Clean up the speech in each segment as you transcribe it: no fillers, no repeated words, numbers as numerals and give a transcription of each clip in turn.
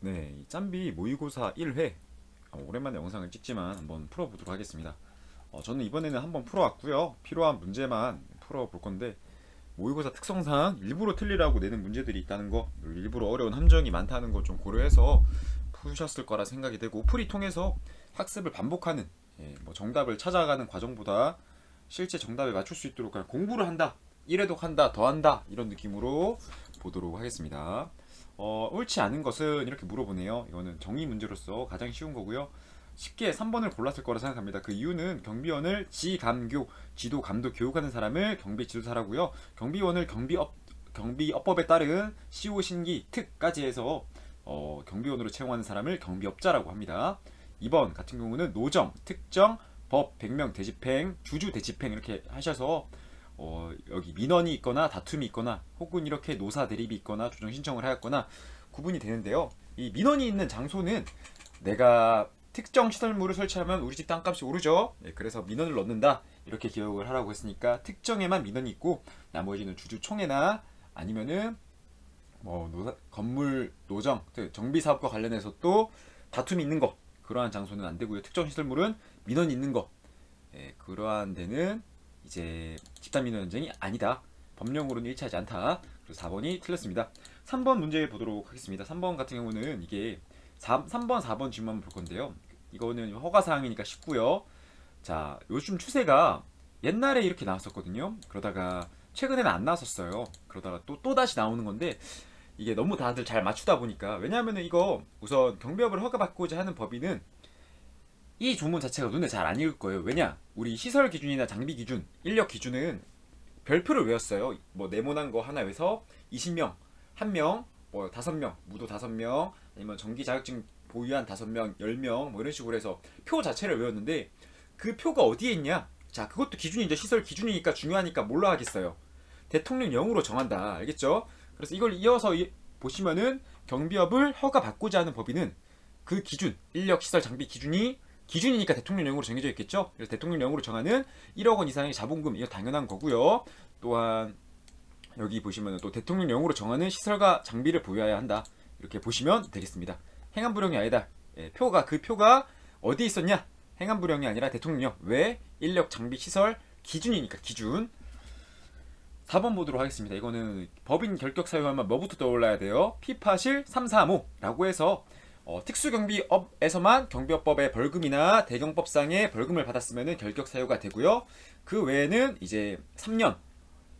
네, 이 짬비 모의고사 1회 오랜만에 영상을 찍지만 한번 풀어보도록 하겠습니다. 저는 이번에는 한번 풀어왔고요. 필요한 문제만 풀어볼 건데 모의고사 특성상 일부러 틀리라고 내는 문제들이 있다는 거, 그리고 일부러 어려운 함정이 많다는 거 좀 고려해서 푸셨을 거라 생각이 되고, 풀이 통해서 학습을 반복하는, 뭐 정답을 찾아가는 과정보다 실제 정답에 맞출 수 있도록 그냥 공부를 한다, 1회독 한다, 더 한다, 이런 느낌으로 보도록 하겠습니다. 옳지 않은 것은 이렇게 물어보네요. 이거는 정의 문제로서 가장 쉬운 거고요. 쉽게 3번을 골랐을 거라 생각합니다. 그 이유는 경비원을 지감교, 지도 감독 교육하는 사람을 경비 지도사라고요. 경비원을 경비업법에 따른 시호 신기 특까지 해서 경비원으로 채용하는 사람을 경비업자라고 합니다. 2번 같은 경우는 노정, 특정, 법, 백명, 대집행, 주주 대집행 이렇게 하셔서 여기 민원이 있거나 다툼이 있거나 혹은 이렇게 노사 대립이 있거나 조정 신청을 하였거나 구분이 되는데요. 이 민원이 있는 장소는 내가 특정 시설물을 설치하면 우리 집 땅값이 오르죠. 그래서 민원을 넣는다 이렇게 기억을 하라고 했으니까 특정에만 민원이 있고 나머지는 주주총회나 아니면은 뭐 건물 노정, 정비 사업과 관련해서 또 다툼이 있는 거, 그러한 장소는 안 되고요. 특정 시설물은 민원이 있는 거, 그러한 데는 이제 집단 민원 현장이 아니다. 법령으로는 일치하지 않다. 그래서 4번이 틀렸습니다. 3번 문제 보도록 하겠습니다. 3번 같은 경우는 이게 3번, 4번 질문만 볼 건데요. 이거는 허가사항이니까 쉽고요. 자, 요즘 추세가 옛날에 이렇게 나왔었거든요. 그러다가 최근에는 안 나왔었어요. 그러다가 또 다시 나오는 건데 이게 너무 다들 잘 맞추다 보니까, 왜냐하면 이거 우선 경비업을 허가받고자 하는 법인은 이 조문 자체가 눈에 잘 안 익을 거예요. 왜냐? 우리 시설 기준이나 장비 기준, 인력 기준은 별표를 외웠어요. 뭐 네모난 거 하나 외서 20명, 1명, 뭐 5명, 무도 5명, 아니면 전기 자격증 보유한 5명, 10명 뭐 이런 식으로 해서 표 자체를 외웠는데 그 표가 어디에 있냐? 자, 그것도 기준이죠. 시설 기준이니까 중요하니까 뭘로 하겠어요? 대통령령으로 정한다. 알겠죠? 그래서 이걸 이어서 보시면은 경비업을 허가받고자 하는 법인은 그 기준, 인력, 시설, 장비 기준이니까 대통령령으로 정해져 있겠죠. 그래서 대통령령으로 정하는 1억 원 이상의 자본금, 이거 당연한 거고요. 또한 여기 보시면 또 대통령령으로 정하는 시설과 장비를 보유해야 한다. 이렇게 보시면 되겠습니다. 행안부령이 아니다. 그 표가 어디 있었냐? 행안부령이 아니라 대통령령. 왜? 인력, 장비, 시설 기준이니까 기준. 4번 보도록 하겠습니다. 이거는 법인 결격 사유하면 뭐부터 떠올라야 돼요? 피파실 345라고 해서 특수경비업에서만 경비업법의 벌금이나 대경법상의 벌금을 받았으면 결격 사유가 되고요. 그 외에는 이제 3년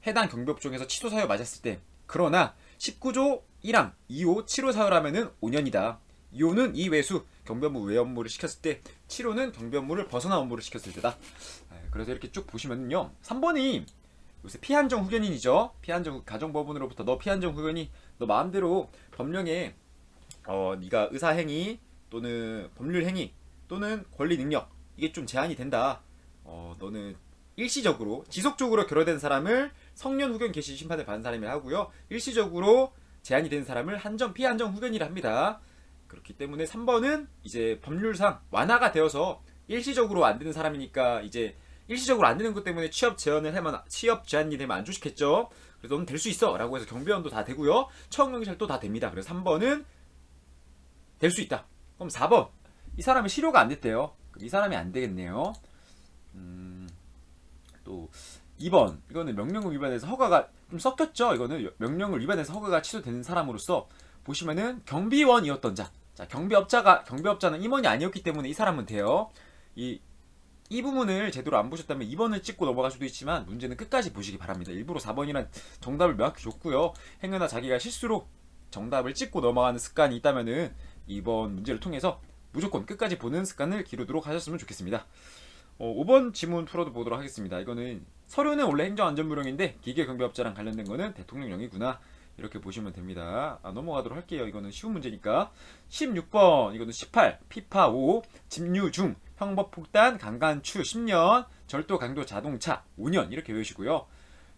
해당 경비업 중에서 취소 사유 맞았을 때, 그러나 19조 1항 2호 7호 사유라면은 5년이다. 2호는 이외수 경비업무 외 업무를 시켰을 때, 7호는 경비업무를 벗어난 업무를 시켰을 때다. 그래서 이렇게 쭉 보시면요. 3번이 요새 피한정 후견인이죠. 피한정 가정법원으로부터 너 피한정 후견인, 너 마음대로 법령에 네가 의사 행위 또는 법률 행위 또는 권리 능력 이게 좀 제한이 된다. 너는 일시적으로 지속적으로 결여된 사람을 성년 후견 개시 심판을 받은 사람이라 하고요. 일시적으로 제한이 된 사람을 피한정 후견이라 합니다. 그렇기 때문에 3번은 이제 법률상 완화가 되어서 일시적으로 안 되는 사람이니까, 이제 일시적으로 안 되는 것 때문에 취업 제한이 되면 안 좋겠죠. 그래서 너는 될 수 있어 라고 해서 경비원도 다 되고요. 처형경찰도 다 됩니다. 그래서 3번은 될 수 있다. 그럼 4번, 이 사람이 실효가 안 됐대요. 그럼 이 사람이 안 되겠네요. 또 2번, 이거는 명령을 위반해서 허가가 좀 섞였죠. 이거는 명령을 위반해서 허가가 취소되는 사람으로서 보시면은 경비원이었던 자, 경비업자는 임원이 아니었기 때문에 이 사람은 돼요. 이 부분을 제대로 안 보셨다면 2번을 찍고 넘어갈 수도 있지만 문제는 끝까지 보시기 바랍니다. 일부러 4번이란 정답을 명확히 줬고요. 행여나 자기가 실수로 정답을 찍고 넘어가는 습관이 있다면은 2번 문제를 통해서 무조건 끝까지 보는 습관을 기르도록 하셨으면 좋겠습니다. 5번 지문 풀어도 보도록 하겠습니다. 이거는 서류는 원래 행정안전부령인데 기계경비업자랑 관련된 거는 대통령령이구나. 이렇게 보시면 됩니다. 넘어가도록 할게요. 이거는 쉬운 문제니까. 16번, 이거는 18, 피파 5, 집유 중, 형법폭탄, 강간추 10년, 절도 강도 자동차 5년 이렇게 외우시고요.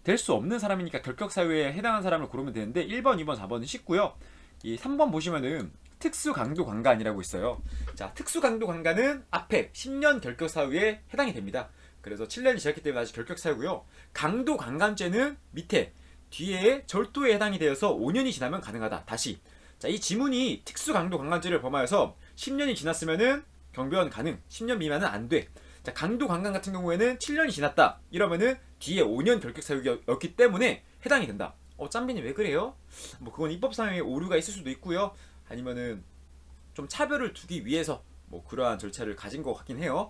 될 수 없는 사람이니까 결격 사유에 해당하는 사람을 고르면 되는데 1번, 2번, 4번은 쉽고요. 이 3번 보시면은 특수 강도 강간이라고 있어요. 자, 특수 강도 강간은 앞에 10년 결격 사유에 해당이 됩니다. 그래서 7년이 지났기 때문에 아직 결격 사유고요. 강도 강간죄는 밑에 뒤에 절도에 해당이 되어서 5년이 지나면 가능하다. 다시 자, 이 지문이 특수 강도 강간죄를 범하여서 10년이 지났으면은 경비원 가능, 10년 미만은 안 돼. 자, 강도 강간 같은 경우에는 7년이 지났다. 이러면은 뒤에 5년 결격 사유였기 때문에 해당이 된다. 짬빈이 왜 그래요? 뭐 그건 입법상의 오류가 있을 수도 있고요. 아니면은 좀 차별을 두기 위해서 뭐 그러한 절차를 가진 것 같긴 해요.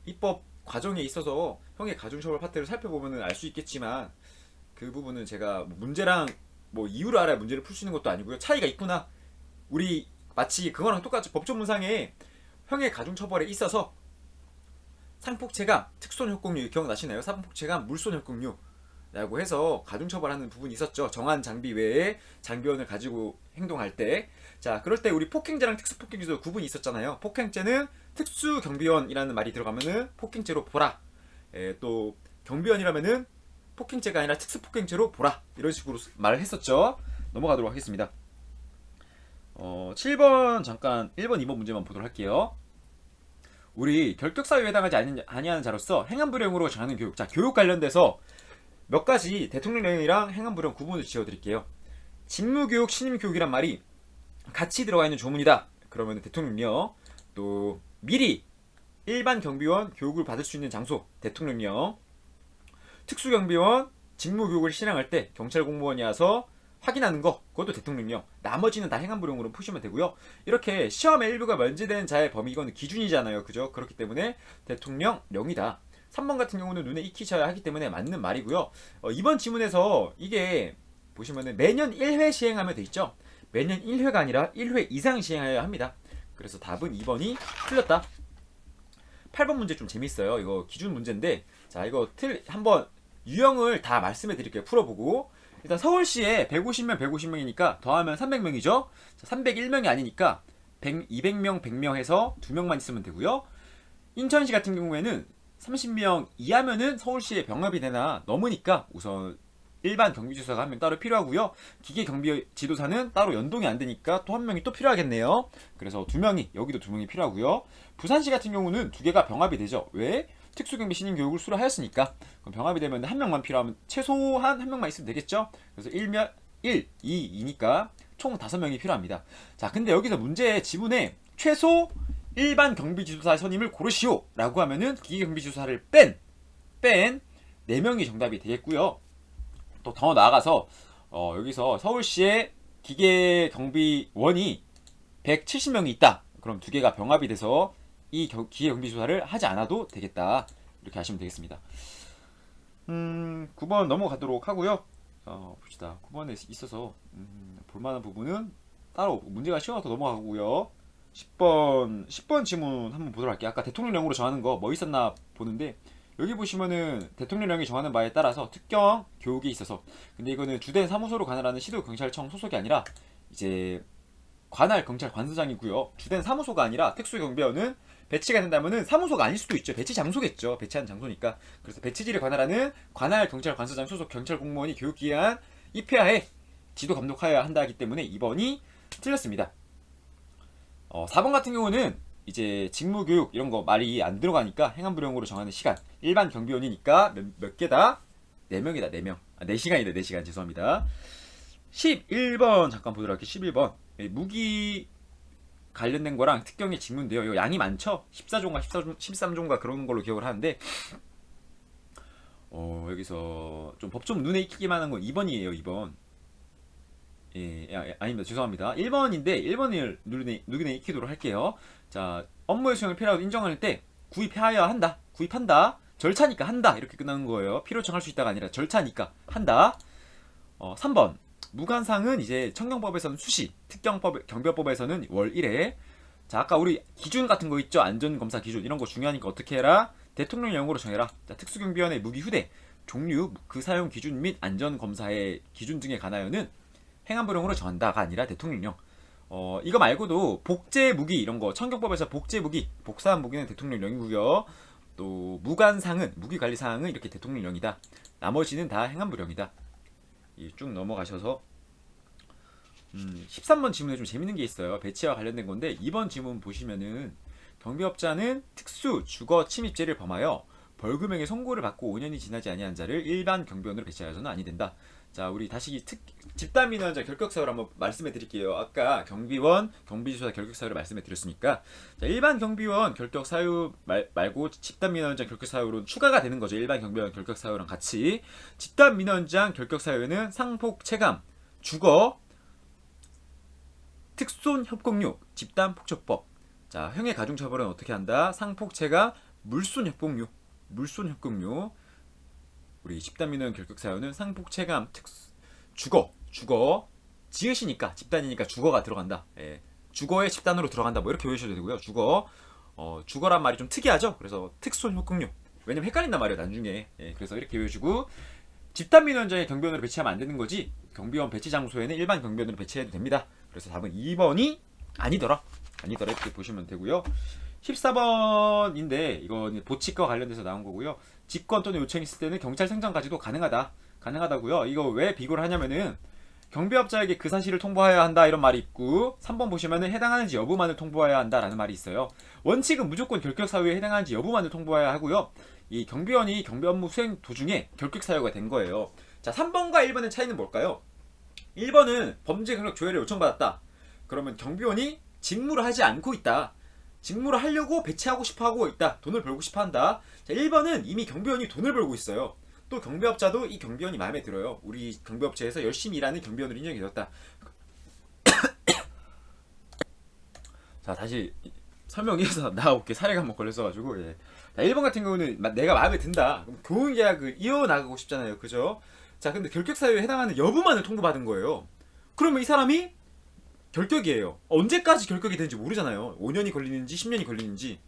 입법 과정에 있어서 형의 가중처벌 파트를 살펴보면 알 수 있겠지만 그 부분은 제가 뭐 문제랑 뭐 이유를 알아야 문제를 풀 수 있는 것도 아니고요. 차이가 있구나. 우리 마치 그거랑 똑같이 법조문상에 형의 가중처벌에 있어서 상폭체감, 특손협곡류 기억나시나요? 상폭체감, 물손협곡류라고 해서 가중처벌하는 부분이 있었죠. 정한 장비 외에 장비원을 가지고 행동할 때. 자, 그럴 때 우리 폭행죄랑 특수폭행죄도 구분이 있었잖아요. 폭행죄는 특수경비원이라는 말이 들어가면은 폭행죄로 보라. 또 경비원이라면은 폭행죄가 아니라 특수폭행죄로 보라. 이런 식으로 말을 했었죠. 넘어가도록 하겠습니다. 7번 잠깐 1번 2번 문제만 보도록 할게요. 우리 결격사유에 해당하지 아니하는 자로서 행안부령으로 정하는 교육. 자, 교육 관련돼서 몇 가지 대통령령이랑 행안부령 구분을 지어드릴게요. 직무교육, 신임교육이란 말이 같이 들어가 있는 조문이다. 그러면 대통령령. 또 미리 일반 경비원 교육을 받을 수 있는 장소, 대통령령. 특수경비원 직무교육을 실행할 때 경찰 공무원이 와서 확인하는 거, 그것도 대통령령. 나머지는 다 행안부령으로 푸시면 되고요. 이렇게 시험의 일부가 면제된 자의 범위, 이건 기준이잖아요. 그죠? 그렇기 때문에 대통령령이다. 3번 같은 경우는 눈에 익히셔야 하기 때문에 맞는 말이고요. 이번 지문에서 이게 보시면은 매년 1회 시행하면 돼 있죠? 매년 1회가 아니라 1회 이상 시행해야 합니다. 그래서 답은 2번이 틀렸다. 8번 문제 좀 재밌어요. 이거 기준 문제인데, 자, 이거 한번 유형을 다 말씀해 드릴게요. 풀어보고. 일단 서울시에 150명 150명이니까 더하면 300명이죠. 301명이 아니니까 200명 100명 해서 2명만 있으면 되고요. 인천시 같은 경우에는 30명 이하면은 서울시에 병합이 되나 넘으니까 우선 일반 경비지도사가 한 명 따로 필요하고요. 기계 경비 지도사는 따로 연동이 안 되니까 또 한 명이 또 필요하겠네요. 그래서 2명이, 여기도 2명이 필요하고요. 부산시 같은 경우는 2개가 병합이 되죠. 왜? 특수경비 신임 교육을 수료하였으니까. 그럼 병합이 되면 한 명만 필요하면 최소한 한 명만 있으면 되겠죠. 그래서 1면 1, 2, 2니까 총 5명이 필요합니다. 자, 근데 여기서 문제의 지문에 최소 일반 경비지도사 선임을 고르시오 라고 하면은 기계 경비지도사를 뺀 4명이 정답이 되겠고요. 또 더 나아가서 여기서 서울시에 기계 경비원이 170명이 있다. 그럼 2개가 병합이 돼서 이 기계 경비조사를 하지 않아도 되겠다. 이렇게 하시면 되겠습니다. 9번 넘어가도록 하고요. 봅시다. 9번에 있어서 볼만한 부분은 따로 문제가 쉬워서 넘어가고요. 10번 지문 한번 보도록 할게요. 아까 대통령령으로 정하는 거 뭐 있었나 보는데, 여기 보시면은 대통령령이 정하는 바에 따라서 특경 교육이 있어서, 근데 이거는 주된 사무소로 관할하는 시도경찰청 소속이 아니라 이제 관할 경찰 관서장이고요. 주된 사무소가 아니라 특수경비원은 배치가 된다면은 사무소가 아닐 수도 있죠. 배치 장소겠죠. 배치한 장소니까. 그래서 배치지를 관할하는 관할 경찰 관서장 소속 경찰 공무원이 교육기관 입회하에 지도 감독하여야 한다 하기 때문에 2번이 틀렸습니다. 4번 같은 경우는 이제 직무교육 이런 거 말이 안 들어가니까 행안부령으로 정하는 시간, 일반 경비원이니까 몇 개다? 4명이다. 4명. 4시간이다. 4시간. 죄송합니다. 11번 잠깐 보도록 할게요. 11번 무기 관련된 거랑 특경의 직무인데요. 이거 양이 많죠? 14조인가 13조인가 그런 걸로 기억을 하는데, 여기서 좀 법 좀 눈에 익히기만 한 건 2번이에요. 2번. 아닙니다. 죄송합니다. 1번인데 1번을 눈에 익히도록 할게요. 자, 업무의 수행을 필요하다고 인정할 때 구입하여야 한다. 구입한다. 절차니까 한다. 이렇게 끝나는 거예요. 필요 정할 수 있다가 아니라 절차니까 한다. 3번. 무관상은 이제 청경법에서는 수시, 경비법에서는 월 1회. 자, 아까 우리 기준 같은 거 있죠? 안전검사 기준. 이런 거 중요하니까 어떻게 해라? 대통령령으로 정해라. 자, 특수경비원의 무기 휴대, 종류, 그 사용 기준 및 안전검사의 기준 등에 관하여는 행안부령으로 정한다가 아니라 대통령령. 이거 말고도 복제 무기 이런 거 청경법에서 복제 무기, 복사한 무기는 대통령령이고요. 또 무관상은 무기 관리 사항은 이렇게 대통령령이다. 나머지는 다 행안부령이다. 쭉 넘어가셔서 13번 지문에 좀 재밌는 게 있어요. 배치와 관련된 건데, 2번 지문 보시면은 경비업자는 특수 주거 침입죄를 범하여 벌금형의 선고를 받고 5년이 지나지 아니한 자를 일반 경비원으로 배치하여서는 아니 된다. 자, 우리 다시 집단민원자 결격사유를 한번 말씀해 드릴게요. 아까 경비원, 경비조사 결격사유를 말씀해 드렸으니까, 자, 일반 경비원 결격사유 말고 집단민원장 결격사유로 추가가 되는 거죠. 일반 경비원 결격사유랑 같이. 집단민원장 결격사유에는 상폭, 체감, 주거, 특손협공류, 집단폭처법. 자, 형의 가중처벌은 어떻게 한다? 상폭, 체감, 물손협공류, 물손협공류. 우리 집단민원 결격사유는 상폭, 체감, 주거, 지읒이니까 집단이니까 주거가 들어간다. 예. 주거의 집단으로 들어간다. 뭐 이렇게 외우셔도 되고요. 주거란 말이 좀 특이하죠. 그래서 특손협공류. 왜냐면 헷갈린단 말이에요, 나중에. 예. 그래서 이렇게 외우시고, 집단민원장의 경비원으로 배치하면 안 되는 거지. 경비원 배치 장소에는 일반 경비원으로 배치해도 됩니다. 그래서 답은 2번이 아니더라 이렇게 보시면 되고요. 14번인데 이건 보치과 관련돼서 나온 거고요. 직권 또는 요청이 있을 때는 경찰청장까지도 가능하다고요. 이거 왜 비교를 하냐면은 경비업자에게 그 사실을 통보해야 한다 이런 말이 있고, 3번 보시면은 해당하는지 여부만을 통보해야 한다라는 말이 있어요. 원칙은 무조건 결격 사유에 해당하는지 여부만을 통보해야 하고요. 이 경비원이 경비 업무 수행 도중에 결격 사유가 된 거예요. 자, 3번과 1번의 차이는 뭘까요? 1번은 범죄 경력 조회를 요청받았다. 그러면 경비원이 직무를 하지 않고 있다. 직무를 하려고 배치하고 싶어 하고 있다. 돈을 벌고 싶어 한다. 자, 1번은 이미 경비원이 돈을 벌고 있어요. 또 경비업자도 이 경비원이 마음에 들어요. 우리 경비업체에서 열심히 일하는 경비원으로 인정이 되었다. 자, 다시 설명해서 나올게. 사례가 한번 걸렸어가지고. 예. 자, 1번 같은 경우는 내가 마음에 든다. 그럼 교훈계약을 이어나가고 싶잖아요. 그죠? 자, 근데 결격사유에 해당하는 여부만을 통보받은 거예요. 그러면 이 사람이 결격이에요. 언제까지 결격이 되는지 모르잖아요. 5년이 걸리는지 10년이 걸리는지,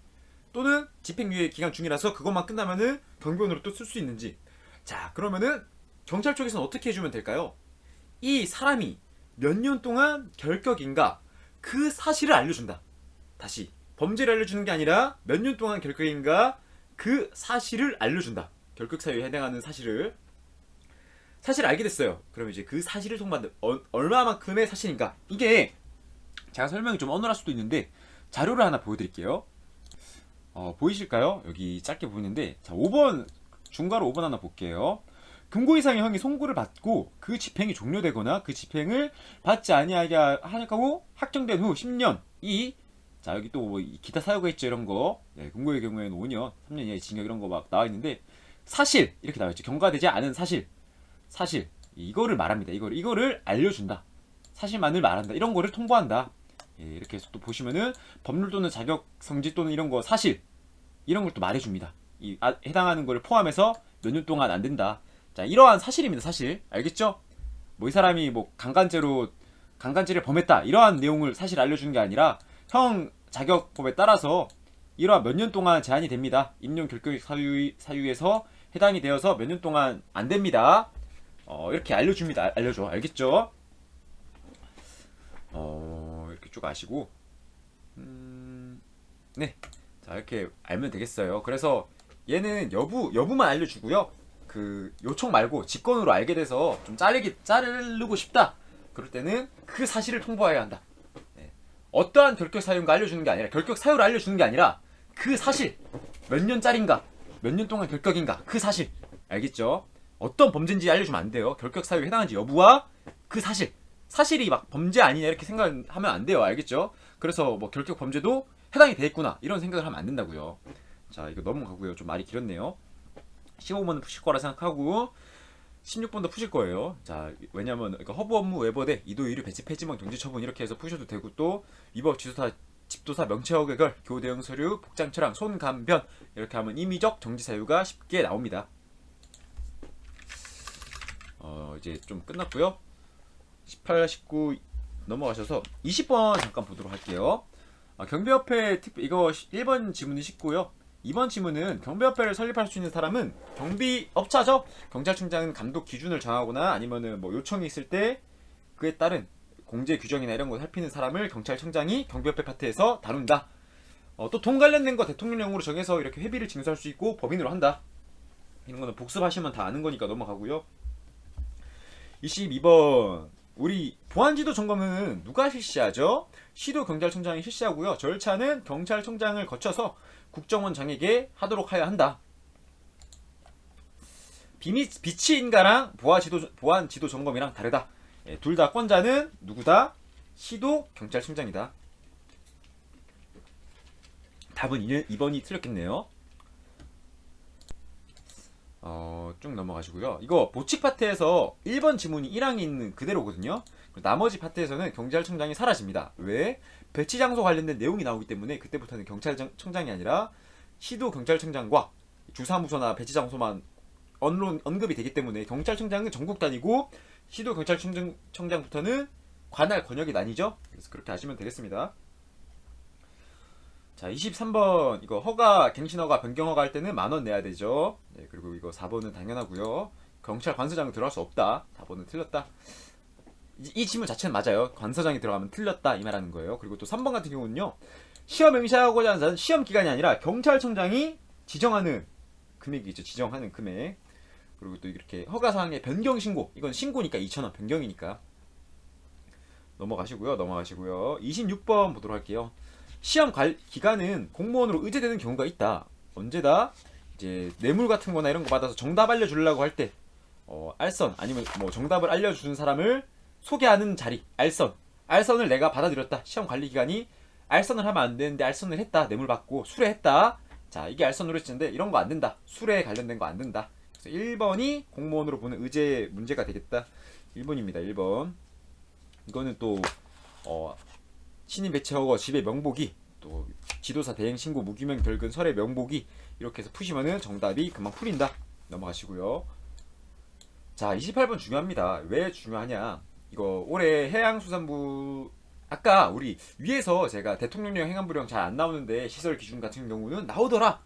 또는 집행유예 기간 중이라서 그것만 끝나면은 경비원으로 또 쓸 수 있는지. 자, 그러면은 경찰 쪽에서는 어떻게 해주면 될까요? 이 사람이 몇 년 동안 결격인가 그 사실을 알려준다. 다시 범죄를 알려주는 게 아니라 몇 년 동안 결격인가 그 사실을 알려준다. 결격 사유에 해당하는 사실을 알게 됐어요. 그럼 이제 그 사실을 통보한다. 얼마만큼의 사실인가. 이게 제가 설명이 좀 어눌할 수도 있는데 자료를 하나 보여드릴게요. 보이실까요? 여기 짧게 보이는데, 자, 5번 중괄호 5번 하나 볼게요. 금고 이상의 형이 송고를 받고 그 집행이 종료되거나 그 집행을 받지 아니하게 하고 확정된 후 10년 자, 여기 또 뭐 기타 사유가 있죠. 이런 거. 네, 금고의 경우에는 5년, 3년 이하의 징역 이런 거 막 나와 있는데, 사실 이렇게 나와 있죠. 경과되지 않은 사실 이거를 말합니다. 이거를 알려준다. 사실만을 말한다. 이런 거를 통보한다. 예, 이렇게 해서 또 보시면은 법률 또는 자격 성질 또는 이런 거 사실 이런 걸 또 말해줍니다. 해당하는 걸 포함해서 몇 년 동안 안 된다. 자, 이러한 사실입니다. 사실 알겠죠? 뭐 이 사람이 뭐 강간죄를 범했다 이러한 내용을 사실 알려주는 게 아니라 형 자격법에 따라서 이러한 몇 년 동안 제한이 됩니다. 임용 결격 사유에서 해당이 되어서 몇 년 동안 안 됩니다. 이렇게 알려줘. 알겠죠? 이렇게 쭉 아시고, 네. 자, 이렇게 알면 되겠어요. 그래서 얘는 여부만 알려주고요. 그 요청 말고 직권으로 알게 돼서 좀 자르고 싶다. 그럴 때는 그 사실을 통보해야 한다. 네. 어떠한 결격 사유인가 알려주는 게 아니라, 결격 사유를 알려주는 게 아니라 그 사실, 몇 년짜린가, 몇 년 동안 결격인가, 그 사실. 알겠죠? 어떤 범죄인지 알려주면 안 돼요. 결격 사유에 해당하는지 여부와 그 사실이 막 범죄 아니냐 이렇게 생각하면 안 돼요. 알겠죠? 그래서 뭐 결격 범죄도 해당이 돼 있구나 이런 생각을 하면 안 된다고요. 자, 이거 넘어가고요. 좀 말이 길었네요. 15번은 푸실 거라 생각하고 16번도 푸실 거예요. 자, 왜냐면 허브 업무 외버대, 이도 이류 배치 폐지명 정지 처분 이렇게 해서 푸셔도 되고, 또 위법 지도사 집도사 명체허 개결 교대응 서류 복장 철학 손감변 이렇게 하면 임의적 정지 사유가 쉽게 나옵니다. 이제 좀 끝났고요. 18, 19 넘어가셔서 20번 잠깐 보도록 할게요. 경비협회 이거 1번 지문이 쉽고요. 2번 지문은 경비협회를 설립할 수 있는 사람은 경비업자죠. 경찰청장은 감독 기준을 정하거나 아니면은 뭐 요청이 있을 때 그에 따른 공제 규정이나 이런 거 살피는 사람을 경찰청장이 경비협회 파트에서 다룬다. 또 돈 관련된 거 대통령령으로 정해서 이렇게 회비를 징수할 수 있고 법인으로 한다. 이런 거는 복습하시면 다 아는 거니까 넘어가고요. 22번 우리 보안지도 점검은 누가 실시하죠? 시도 경찰청장이 실시하고요. 절차는 경찰청장을 거쳐서 국정원장에게 하도록 해야 한다. 비치인가랑 보안 지도 점검이랑 다르다. 예, 둘 다 권자는 누구다? 시도 경찰청장이다. 답은 2번이 틀렸겠네요. 쭉 넘어가시고요. 이거 보칙 파트에서 1번 지문이 1항에 있는 그대로거든요. 나머지 파트에서는 경찰청장이 사라집니다. 왜? 배치 장소 관련된 내용이 나오기 때문에 그때부터는 경찰청장이 아니라 시도 경찰청장과 주사무소나 배치 장소만 언급이 되기 때문에 경찰청장은 전국 다니고 시도 경찰청장부터는 관할 권역이 나뉘죠. 그래서 그렇게 아시면 되겠습니다. 자, 23번 이거 허가 갱신허가 변경허가 할 때는 10,000원 내야 되죠. 네, 그리고 이거 4번은 당연하고요. 경찰 관서장은 들어갈 수 없다. 4번은 틀렸다. 이 질문 자체는 맞아요. 관서장이 들어가면 틀렸다 이 말하는 거예요. 그리고 또 3번 같은 경우는요. 시험 응시하고자 하는 자는 시험 기간이 아니라 경찰청장이 지정하는 금액이 있죠. 지정하는 금액. 그리고 또 이렇게 허가사항의 변경 신고. 이건 신고니까 2,000원 변경이니까. 넘어가시고요. 26번 보도록 할게요. 시험 기간은 공무원으로 의제되는 경우가 있다. 언제다? 이제 뇌물 같은 거나 이런 거 받아서 정답 알려주려고 할 때, 알선, 아니면 뭐 정답을 알려주는 사람을 소개하는 자리, 알선을 내가 받아들였다. 시험 관리 기간이 알선을 하면 안 되는데 알선을 했다. 뇌물 받고 수뢰했다. 자, 이게 알선 노릇인데 이런 거 안 된다. 수뢰에 관련된 거 안 된다. 그래서 1번이 공무원으로 보는 의제 문제가 되겠다. 1번입니다. 1번. 이거는 또 신임 배치 허거 집의 명복이 또 지도사 대행 신고 무기명 결근 설의 명복이 이렇게 해서 푸시면은 정답이 금방 풀린다. 넘어가시고요. 자, 28번 중요합니다. 왜 중요하냐? 이거 올해 해양수산부 아까 우리 위에서 제가 대통령령 행안부령 잘 안 나오는데 시설 기준 같은 경우는 나오더라.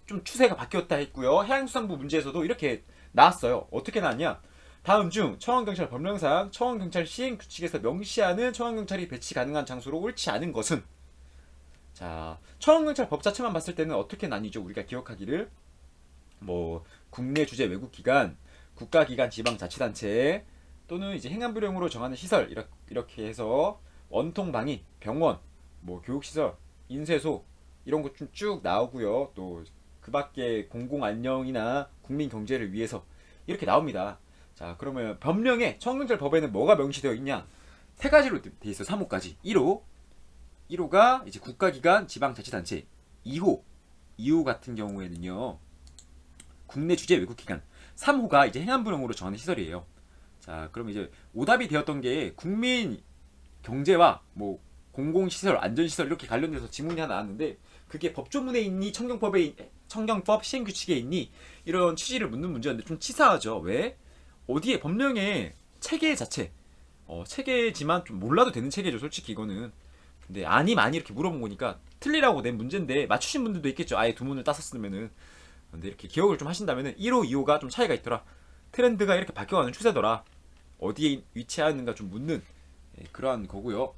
좀 추세가 바뀌었다 했고요. 해양수산부 문제에서도 이렇게 나왔어요. 어떻게 나왔냐? 다음 중 청원경찰 법령상 청원경찰 시행규칙에서 명시하는 청원경찰이 배치 가능한 장소로 옳지 않은 것은, 자, 청원경찰 법 자체만 봤을 때는 어떻게 나뉘죠? 우리가 기억하기를 뭐 국내 주재 외국기관, 국가기관, 지방자치단체 또는 이제 행안부령으로 정하는 시설 이렇게 해서 원통방위, 병원, 뭐 교육시설, 인쇄소 이런 것 좀 쭉 나오고요. 또 그 밖에 공공안녕이나 국민경제를 위해서 이렇게 나옵니다. 자, 그러면 법령에 청원경찰 법에는 뭐가 명시되어 있냐? 세 가지로 돼 있어. 3호까지. 1호가 이제 국가기관, 지방자치단체. 2호 같은 경우에는요. 국내 주재 외국기관. 3호가 이제 행안부령으로 정하는 시설이에요. 자, 그럼 이제 오답이 되었던 게 국민 경제와 뭐 공공시설, 안전시설 이렇게 관련돼서 지문이 하나 나왔는데 그게 법조문에 있니? 청경법 시행규칙에 있니? 이런 취지를 묻는 문제였는데 좀 치사하죠. 왜? 어디에 법령에 체계 자체 체계지만 좀 몰라도 되는 체계죠. 솔직히 이거는. 근데 아니 많이 이렇게 물어본 거니까 틀리라고 낸 문제인데 맞추신 분들도 있겠죠. 아예 두 문을 땄었으면은. 근데 이렇게 기억을 좀 하신다면은 1호, 2호가 좀 차이가 있더라. 트렌드가 이렇게 바뀌어가는 추세더라. 어디에 위치하는가 좀 묻는 그러한 거고요.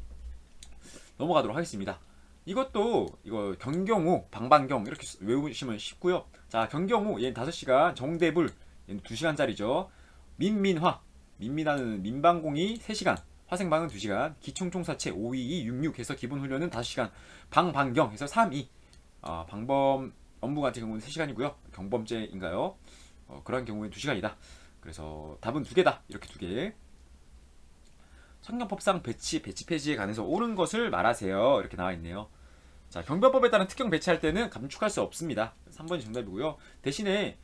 넘어가도록 하겠습니다. 이것도 이거 경경호, 방방경 이렇게 외우시면 쉽고요. 자, 경경호 얘는 5시간, 정대불 얘는 2시간짜리죠. 민민하는 민방공이 3시간, 화생방은 2시간, 기총총사체 522, 66 해서 기본훈련은 5시간, 방방경 해서 32. 방범 업무 같은 경우는 3시간이고요. 경범죄인가요? 그런 경우엔 2시간이다. 그래서 답은 2개다. 이렇게 2개. 청경법상 배치 폐지에 관해서 옳은 것을 말하세요. 이렇게 나와 있네요. 자, 경별법에 따른 특경 배치할 때는 감축할 수 없습니다. 3번이 정답이고요. 대신에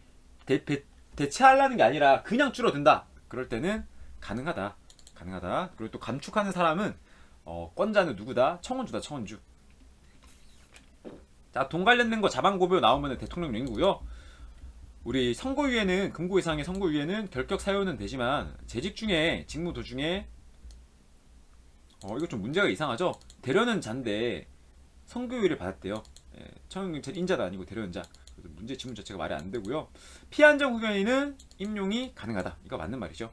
대체하려는 게 아니라 그냥 줄어든다. 그럴 때는 가능하다. 그리고 또 감축하는 사람은 권자는 누구다? 청원주. 자, 돈 관련된 거 자방고별 나오면 대통령령이고요. 우리 선고유예는 금고 이상의 선고유예는 결격 사유는 되지만 재직 중에 직무 도중에 이거 좀 문제가 이상하죠? 대려는 잔데 선고유예를 받았대요. 청원경찰 인자도 아니고 대려연자. 문제 지문 자체가 말이 안 되고요. 피한정 후견인은 임용이 가능하다. 이거 맞는 말이죠.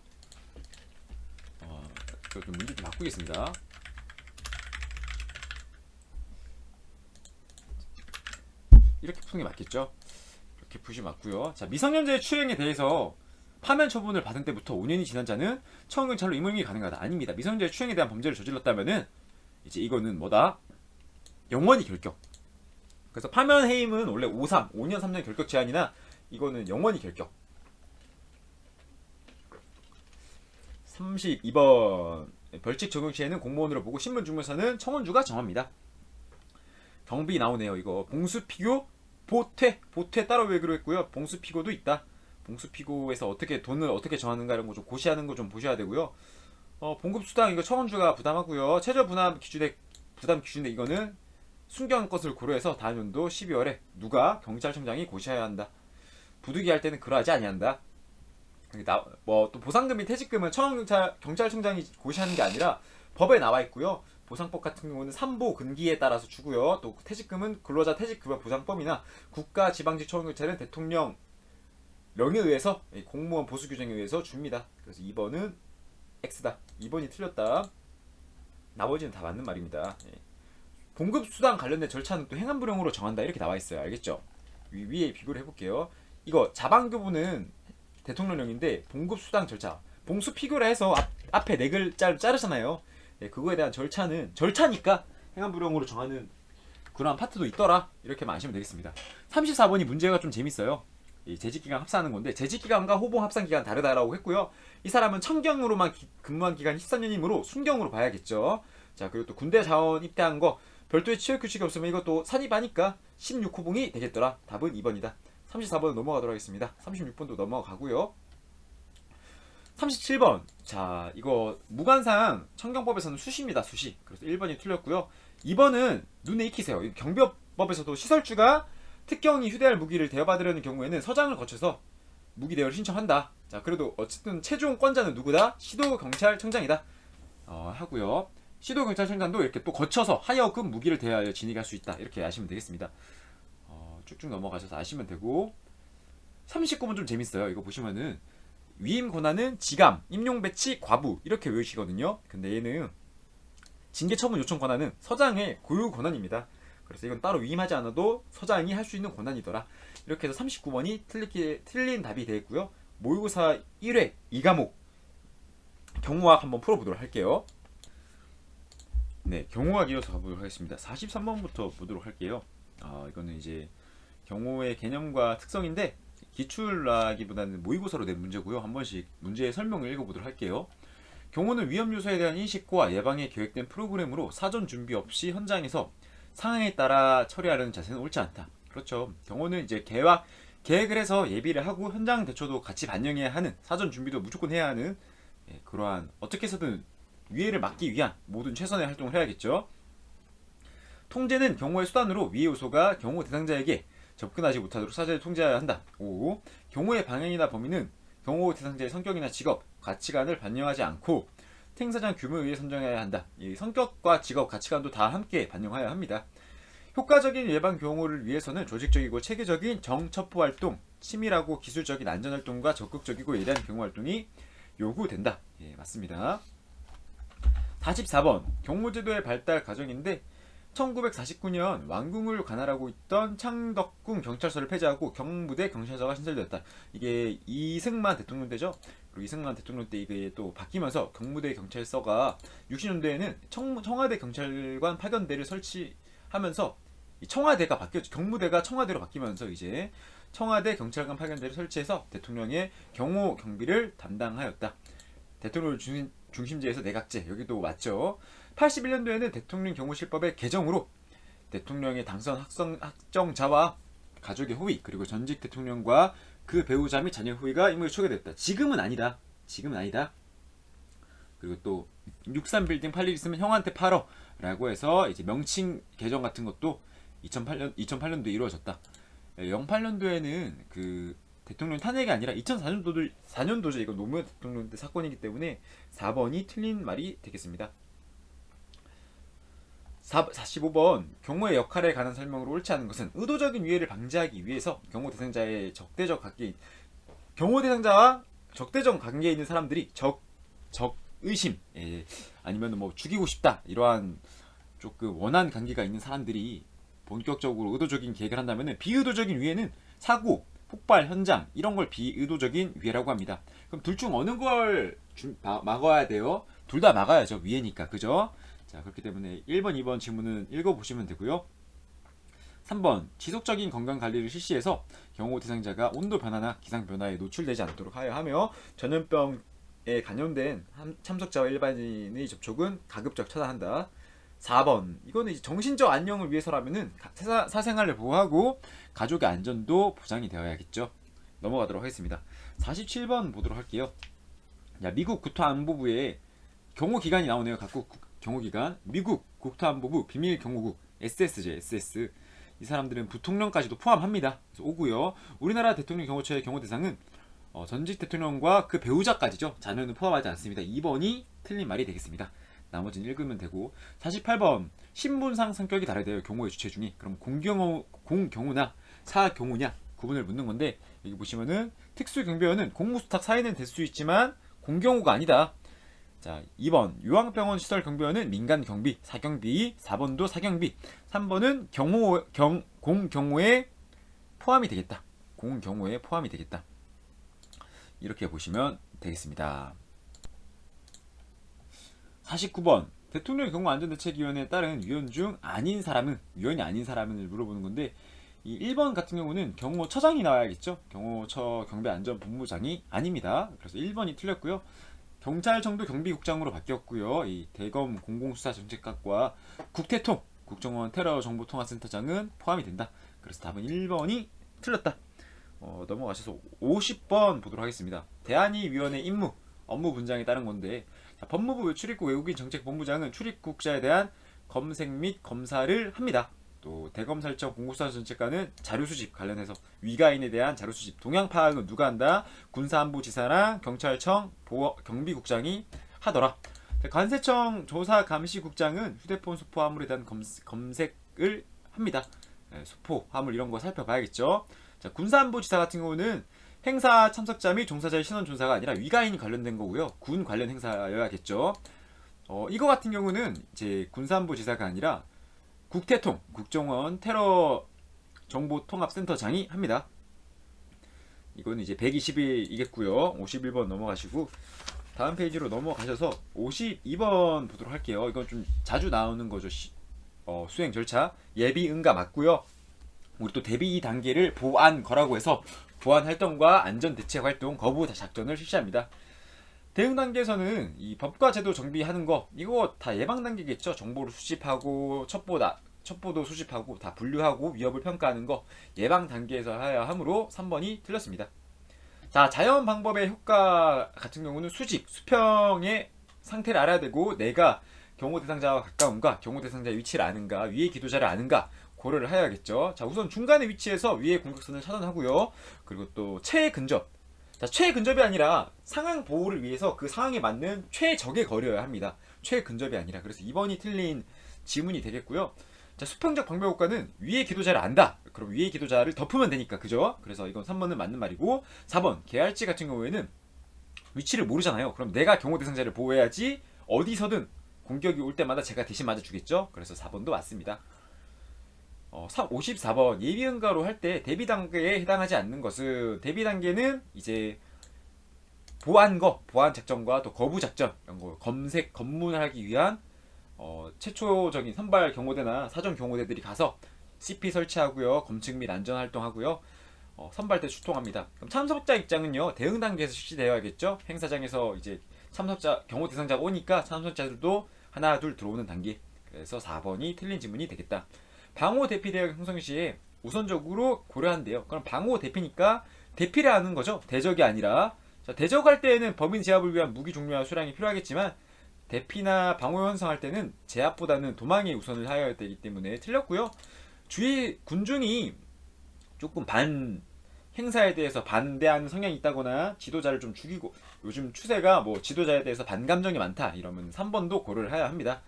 좀 문제 좀 바꾸겠습니다. 이렇게 푸는 게 맞겠죠? 이렇게 푸시면 맞고요. 자, 미성년자의 추행에 대해서 파면 처분을 받은 때부터 5년이 지난 자는 청원경찰로 임용이 가능하다. 아닙니다. 미성년자의 추행에 대한 범죄를 저질렀다면은 이제 이거는 뭐다? 영원히 결격. 그래서 파면 해임은 원래 5년 3년 결격 제한이나 이거는 영원히 결격. 32번 벌칙 적용 시에는 공무원으로 보고 신분 주무서는 청원주가 정합니다. 경비 나오네요. 이거 봉수피고 보퇴 따로 외기로 했고요. 봉수피고도 있다. 봉수피고에서 어떻게 돈을 어떻게 정하는가 이런 거 좀 고시하는 거 좀 보셔야 되고요. 봉급수당 이거 청원주가 부담하고요. 최저 부담 기준에 이거는 순경 것을 고려해서 다음 연도 12월에 누가 경찰청장이 고시해야 한다. 부득이 할 때는 그러하지 아니한다. 또 보상금 및 퇴직금은 경찰청장이 고시하는 게 아니라 법에 나와 있고요. 보상법 같은 경우는 3보 근기에 따라서 주고요. 또 퇴직금은 근로자 퇴직급여 보상법이나 국가지방직 초원경찰은 대통령 령에 의해서 공무원 보수 규정에 의해서 줍니다. 그래서 2번은 X다. 2번이 틀렸다. 나머지는 다 맞는 말입니다. 봉급수당 관련된 절차는 또 행안부령으로 정한다 이렇게 나와 있어요. 알겠죠? 위에 비교를 해볼게요. 이거 자방교부는 대통령령인데 봉급수당 절차 봉수피고라 해서 앞에 네 글자를 자르잖아요. 그거에 대한 절차니까 행안부령으로 정하는 그런 파트도 있더라 이렇게만 아시면 되겠습니다. 34번이 문제가 좀 재밌어요. 재직기간 합산하는 건데 재직기간과 호봉 합산기간 다르다라고 했고요. 이 사람은 청경으로만 근무한 기간이 13년이므로 순경으로 봐야겠죠. 자, 그리고 또 군대 자원 입대한 거 별도의 취업 규칙이 없으면 이것도 산입하니까 16호봉이 되겠더라. 답은 2번이다. 34번 넘어가도록 하겠습니다. 36번도 넘어가고요. 37번. 자, 이거 무관상 청경법에서는 수시입니다. 수시. 그래서 1번이 틀렸고요. 2번은 눈에 익히세요. 경비법에서도 시설주가 특경이 휴대할 무기를 대여받으려는 경우에는 서장을 거쳐서 무기 대여를 신청한다. 자, 그래도 어쨌든 최종권자는 누구다? 시도경찰청장이다. 하고요. 시도경찰청장도 이렇게 또 거쳐서 하여금 무기를 대여하여 진행할 수 있다. 이렇게 아시면 되겠습니다. 쭉쭉 넘어가셔서 아시면 되고 39번 좀 재밌어요. 이거 보시면은 위임 권한은 지감, 임용 배치, 과부 이렇게 외우시거든요. 근데 얘는 징계 처분 요청 권한은 서장의 고유 권한입니다. 그래서 이건 따로 위임하지 않아도 서장이 할 수 있는 권한이더라. 이렇게 해서 39번이 틀린 답이 되겠고요. 모의고사 1회 2과목 경호학 한번 풀어보도록 할게요. 네, 경호학 이어서 가보도록 하겠습니다. 43번부터 보도록 할게요. 이거는 이제 경호의 개념과 특성인데 기출라기보다는 모의고사로 낸 문제고요. 한 번씩 문제의 설명을 읽어보도록 할게요. 경호는 위험 요소에 대한 인식과 예방에 계획된 프로그램으로 사전 준비 없이 현장에서 상황에 따라 처리하려는 자세는 옳지 않다. 그렇죠. 경호는 이제 계획을 해서 예비를 하고 현장 대처도 같이 반영해야 하는 사전 준비도 무조건 해야 하는 그러한 어떻게 해서든 위해를 막기 위한 모든 최선의 활동을 해야겠죠. 통제는 경호의 수단으로 위해 요소가 경호 대상자에게 접근하지 못하도록 사전에 통제해야 한다. 5. 경호의 방향이나 범위는 경호 대상자의 성격이나 직업, 가치관을 반영하지 않고 행사장 규모에 의해 선정해야 한다. 이 성격과 직업, 가치관도 다 함께 반영해야 합니다. 효과적인 예방 경호를 위해서는 조직적이고 체계적인 정첩보 활동, 치밀하고 기술적인 안전 활동과 적극적이고 예리한 경호 활동이 요구된다. 맞습니다. 44번 경호제도의 발달 과정인데 1949년 왕궁을 관할하고 있던 창덕궁 경찰서를 폐지하고 경무대 경찰서가 신설되었다. 이게 이승만 대통령 때죠. 그리고 이승만 대통령 때 이게 또 바뀌면서 경무대 경찰서가 60년대에는 청와대 경찰관 파견대를 설치하면서 청와대가 바뀌었죠. 경무대가 청와대로 바뀌면서 이제 청와대 경찰관 파견대를 설치해서 대통령의 경호 경비를 담당하였다. 대통령을 중심지에서 내각제 여기도 맞죠. 81년도에는 대통령 경호실법의 개정으로 대통령의 당선 확정자와 가족의 후위 그리고 전직 대통령과 그 배우자 및 자녀 후위가 임무에 초기됐다. 지금은 아니다. 그리고 또 63빌딩 팔 일 있으면 형한테 팔어 라고 해서 이제 명칭 개정 같은 것도 2008년도에 이루어졌다. 08년도에는 그 대통령 탄핵이 아니라 2004년도죠. 이거 노무현 대통령 때 사건이기 때문에 4번이 틀린 말이 되겠습니다. 45번 경호의 역할에 관한 설명으로 옳지 않은 것은 의도적인 위해를 방지하기 위해서 경호 대상자와 적대적 관계에 있는 사람들이 적의심 아니면 뭐 죽이고 싶다 이러한 조금 원한 관계가 있는 사람들이 본격적으로 의도적인 계획을 한다면 비의도적인 위해는 사고, 폭발 현장 이런 걸 비의도적인 위해라고 합니다. 그럼 둘 중 어느 걸 막아야 돼요? 둘 다 막아야죠. 위해니까 그죠? 자, 그렇기 때문에 1번, 2번 질문은 읽어보시면 되고요. 3번 지속적인 건강관리를 실시해서 경호 대상자가 온도 변화나 기상 변화에 노출되지 않도록 하여 하며 전염병 감염된 참석자와 일반인의 접촉은 가급적 차단한다. 4번 이거는 이제 정신적 안녕을 위해서라면은 사생활을 보호하고 가족의 안전도 보장이 되어야겠죠. 넘어가도록 하겠습니다. 47번 보도록 할게요. 자, 미국 국토안보부의 경호기관이 나오네요. 각국 경호기관. 미국 국토안보부 비밀경호국 SS죠. SS. 이 사람들은 부통령까지도 포함합니다. 그래서 오고요. 우리나라 대통령 경호처의 경호 대상은 전직 대통령과 그 배우자까지죠. 자녀는 포함하지 않습니다. 2번이 틀린 말이 되겠습니다. 나머지는 읽으면 되고. 48번 신분상 성격이 다르대요. 경호의 주체 중에. 그럼 공경호나 사경호냐 구분을 묻는 건데, 여기 보시면은 특수경비원은 공무수탁 사이는 될 수 있지만 공경호가 아니다. 자, 2번 요양병원 시설 경비원은 민간 경비, 사경비. 4번도 사경비. 3번은 공경호에 포함이 되겠다. 공경호에 포함이 되겠다. 이렇게 보시면 되겠습니다. 49번 대통령 경호안전대책위원회에 따른 위원 중 아닌 사람은, 위원이 아닌 사람을 물어보는 건데, 이 1번 같은 경우는 경호처장이 나와야겠죠. 경호처 경비안전본부장이 아닙니다. 그래서 1번이 틀렸고요. 경찰청도 경비국장으로 바뀌었고요. 이 대검 공공수사정책학과 국태통 국정원 테러정보통합센터장은 포함이 된다. 그래서 답은 1번이 틀렸다. 넘어가셔서 50번 보도록 하겠습니다. 대한위위원회 임무, 업무 분장에 따른 건데, 자, 법무부 출입국 외국인 정책본부장은 출입국자에 대한 검색 및 검사를 합니다. 또 대검찰청 공공수사정책관은 자료수집 관련해서 위가인에 대한 자료수집, 동향 파악은 누가 한다? 군사안보지사랑 경찰청 경비국장이 하더라. 관세청 조사감시국장은 휴대폰 소포 화물에 대한 검색을 합니다. 소포 화물 이런 거 살펴봐야겠죠. 자, 군사안보지사 같은 경우는 행사 참석자 및 종사자의 신원 조사가 아니라 위가인이 관련된 거고요. 군 관련 행사여야겠죠. 이거 같은 경우는 이제 군사안보지사가 아니라 국태통 국정원 테러 정보통합센터장이 합니다. 이거는 이제 120일이겠고요. 51번 넘어가시고 다음 페이지로 넘어가셔서 52번 보도록 할게요. 이건 좀 자주 나오는 거죠. 수행 절차 예비 응가 맞고요. 우리 또 대비 단계를 보안거라고 해서 보안 활동과 안전 대책 활동 거부 작전을 실시합니다. 대응 단계에서는 이 법과 제도 정비하는 거, 이거 다 예방 단계겠죠. 정보를 수집하고 첩보도 수집하고 다 분류하고 위협을 평가하는 거 예방 단계에서 해야 하므로 3번이 틀렸습니다. 자, 자연 방법의 효과 같은 경우는 수평의 상태를 알아야 되고, 내가 경호 대상자와 가까운가, 경호 대상자의 위치를 아는가, 위의 기도자를 아는가 고려를 해야겠죠. 자, 우선 중간의 위치에서 위의 공격선을 차단하고요. 그리고 또 최근접. 자, 최근접이 아니라 상황 보호를 위해서 그 상황에 맞는 최적의 거리여야 합니다. 최근접이 아니라. 그래서 2번이 틀린 지문이 되겠고요. 자, 수평적 방벽 효과는 위의 기도자를 안다. 그럼 위의 기도자를 덮으면 되니까, 그죠? 그래서 이건 3번은 맞는 말이고, 4번 계알지 같은 경우에는 위치를 모르잖아요. 그럼 내가 경호 대상자를 보호해야지 어디서든 공격이 올 때마다 제가 대신 맞아주겠죠. 그래서 4번도 맞습니다. 54번 예비응가로 할 때 대비 단계에 해당하지 않는 것은, 대비 단계는 이제 보안 작전과 또 거부 작전 이런 거 검색 검문하기 위한 최초적인 선발 경호대나 사전 경호대들이 가서 CP 설치하고요, 검증 및 안전 활동하고요, 선발대 출동합니다. 그럼 참석자 입장은요, 대응 단계에서 실시되어야겠죠. 행사장에서 이제 참석자 경호 대상자가 오니까 참석자들도 하나 둘 들어오는 단계. 그래서 4번이 틀린 지문이 되겠다. 방호 대피 대역 형성 시에 우선적으로 고려한대요. 그럼 방호 대피니까 대피를 하는 거죠. 대적이 아니라. 자, 대적할 때에는 범인 제압을 위한 무기 종류와 수량이 필요하겠지만, 대피나 방호 형성할 때는 제압보다는 도망에 우선을 하여야 되기 때문에 틀렸고요. 주위 군중이 조금 행사에 대해서 반대하는 성향이 있다거나 지도자를 좀 죽이고, 요즘 추세가 뭐 지도자에 대해서 반감정이 많다 이러면 3번도 고려를 해야 합니다.